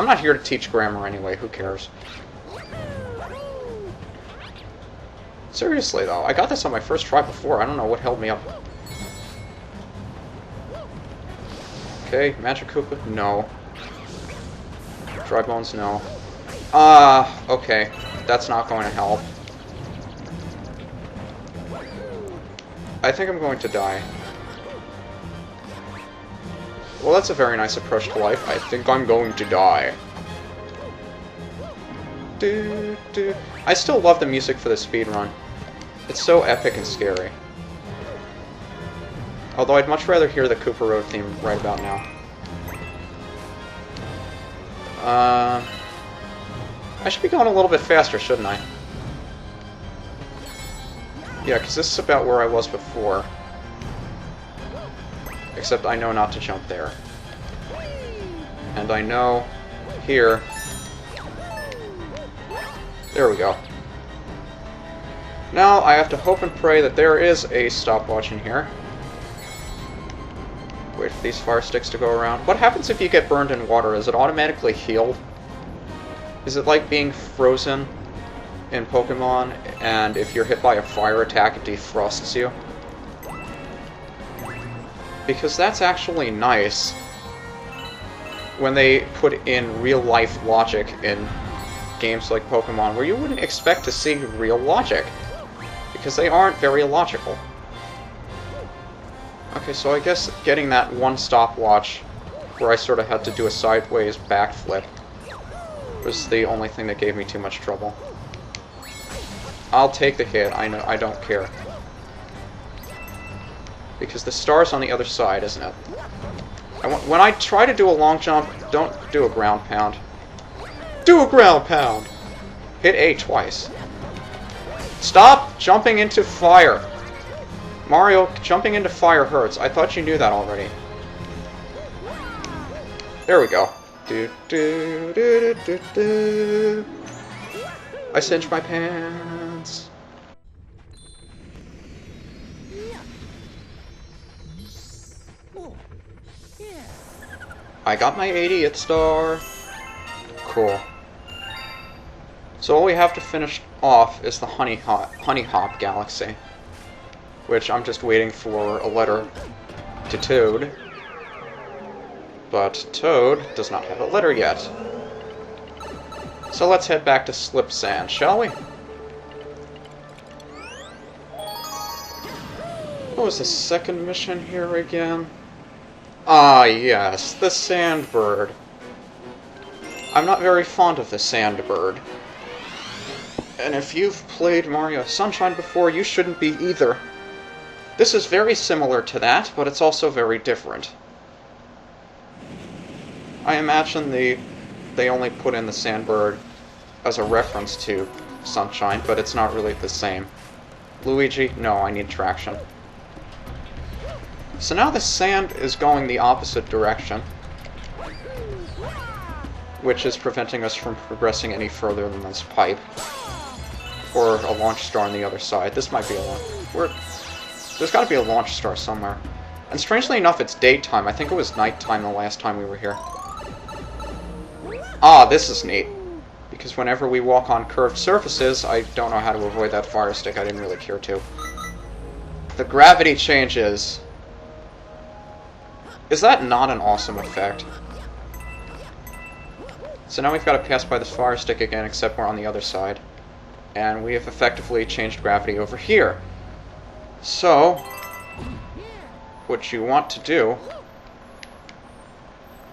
I'm not here to teach grammar anyway, who cares? Seriously, though, I got this on my first try before. I don't know what held me up. Okay, Magic Koopa, no. Dry Bones, no. Okay. That's not going to help. I think I'm going to die. Well, that's a very nice approach to life. I think I'm going to die. I still love the music for the speedrun. It's so epic and scary. Although I'd much rather hear the Koopa Road theme right about now. I should be going a little bit faster, shouldn't I? Yeah, because this is about where I was before. Except I know not to jump there. And I know here. There we go. Now I have to hope and pray that there is a stopwatch in here. Wait for these fire sticks to go around. What happens if you get burned in water? Is it automatically healed? Is it like being frozen in Pokemon, and if you're hit by a fire attack, it defrosts you? Because that's actually nice when they put in real-life logic in games like Pokemon, where you wouldn't expect to see real logic, because they aren't very logical. Okay, so I guess getting that one stopwatch, where I sort of had to do a sideways backflip, was the only thing that gave me too much trouble. I'll take the hit, I know, I don't care. Because the star's on the other side, isn't it? When I try to do a long jump, don't do a ground pound. Do a ground pound! Hit A twice. Stop jumping into fire! Mario, jumping into fire hurts. I thought you knew that already. There we go. I cinched my pants. I got my 80th star. Cool. So all we have to finish off is the Honey Hop Galaxy, which I'm just waiting for a letter to Toad. But Toad does not have a letter yet. So let's head back to Slipsand, shall we? What was the second mission here again? Ah, yes, the Sandbird. I'm not very fond of the Sandbird. And if you've played Mario Sunshine before, you shouldn't be either. This is very similar to that, but it's also very different. I imagine they only put in the Sandbird as a reference to Sunshine, but it's not really the same. Luigi, no, I need traction. So now the sand is going the opposite direction, which is preventing us from progressing any further than this pipe. Or a launch star on the other side. This might be a launch. There's got to be a launch star somewhere. And strangely enough, it's daytime. I think it was nighttime the last time we were here. Ah, this is neat. Because whenever we walk on curved surfaces, I don't know how to avoid that fire stick. I didn't really care to. The gravity changes. Is that not an awesome effect? So now we've got to pass by this fire stick again, except we're on the other side. And we have effectively changed gravity over here. So, what you want to do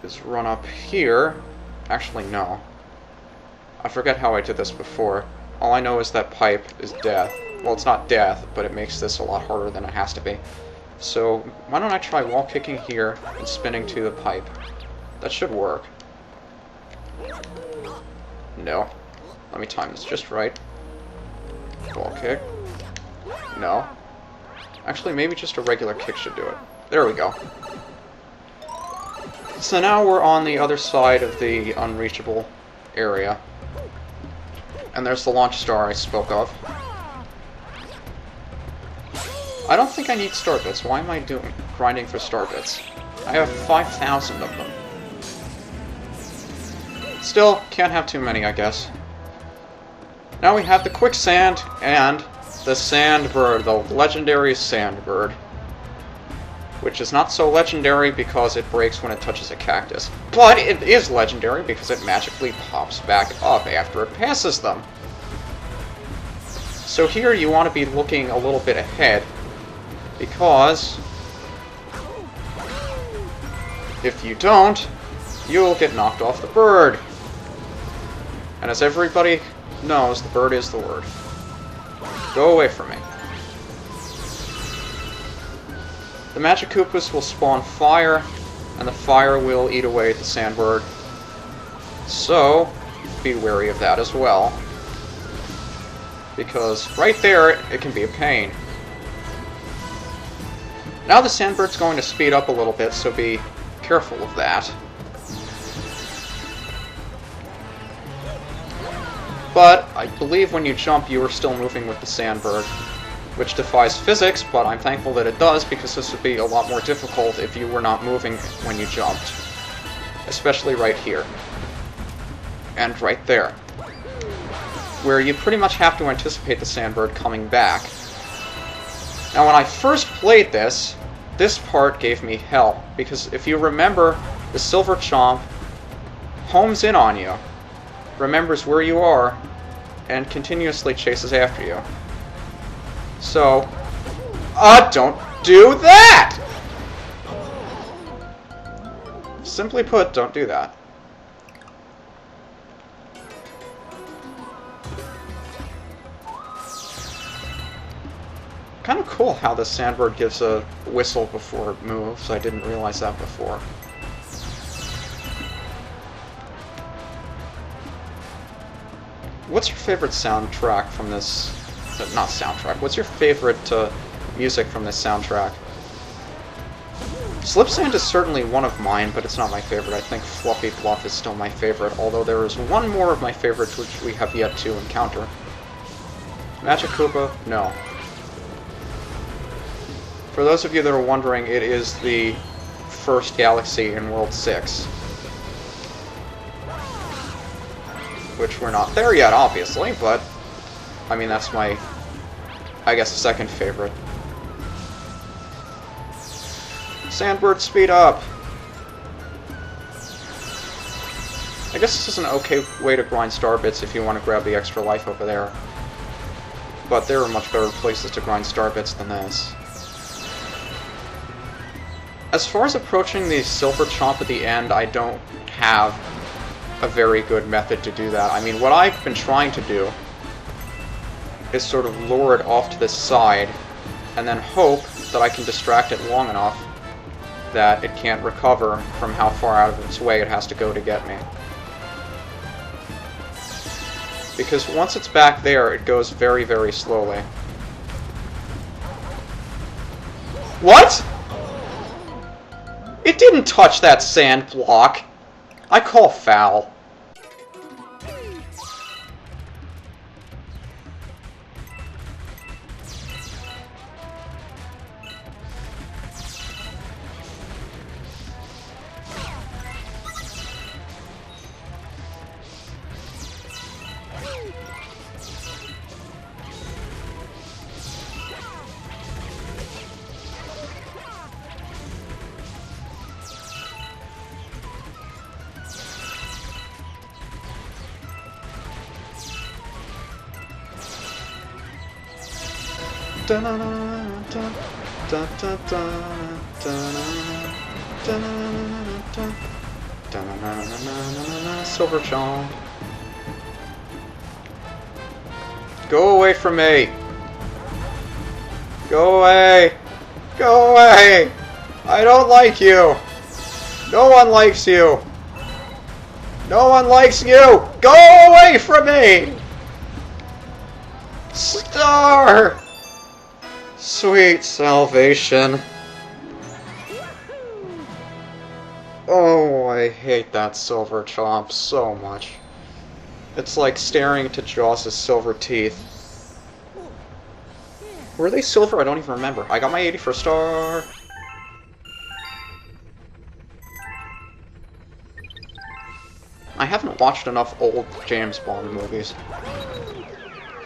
is run up here. Actually, no. I forget how I did this before. All I know is that pipe is death. Well, it's not death, but it makes this a lot harder than it has to be. So, why don't I try wall kicking here and spinning to the pipe? That should work. No. Let me time this just right. Wall kick. No. Actually, maybe just a regular kick should do it. There we go. So now we're on the other side of the unreachable area. And there's the launch star I spoke of. I don't think I need star bits. Why am I grinding for star bits? I have 5,000 of them. Still, can't have too many, I guess. Now we have the quicksand and the sandbird, the legendary sandbird. Which is not so legendary because it breaks when it touches a cactus. But it is legendary because it magically pops back up after it passes them. So here you want to be looking a little bit ahead, because if you don't, you'll get knocked off the bird. And as everybody knows, the bird is the word. Go away from me. The Magic Koopas will spawn fire, and the fire will eat away the sandbird. So, be wary of that as well. Because right there, it can be a pain. Now the sandbird's going to speed up a little bit, so be careful of that. But I believe when you jump, you are still moving with the sandbird, which defies physics, but I'm thankful that it does, because this would be a lot more difficult if you were not moving when you jumped. Especially right here. And right there. Where you pretty much have to anticipate the sandbird coming back. Now when I first played this part gave me hell, because if you remember, the Silver Chomp homes in on you, remembers where you are, and continuously chases after you. So, don't do that! Simply put, don't do that. Kind of cool how the sandbird gives a whistle before it moves. I didn't realize that before. What's your favorite soundtrack from this? Not soundtrack. What's your favorite music from this soundtrack? Slipsand is certainly one of mine, but it's not my favorite. I think Fluffy Fluff is still my favorite, although there is one more of my favorites which we have yet to encounter. Magic Koopa? No. For those of you that are wondering, it is the first galaxy in World 6. Which we're not there yet, obviously, but I mean, that's my, I guess, second favorite. Sandbird, speed up! I guess this is an okay way to grind star bits if you want to grab the extra life over there. But there are much better places to grind star bits than this. As far as approaching the Silver Chomp at the end, I don't have a very good method to do that. I mean, what I've been trying to do is sort of lure it off to the side, and then hope that I can distract it long enough that it can't recover from how far out of its way it has to go to get me. Because once it's back there, it goes very, very slowly. What?! It didn't touch that sand block! I call foul. Silver Chomp. Go away from me! Go away! Go away! I don't like you! No one likes you! No one likes you! Go away from me! Star! Sweet salvation. Oh, I hate that Silver Chomp so much. It's like staring into Jaws' silver teeth. Were they silver? I don't even remember. I got my 81st star. I haven't watched enough old James Bond movies.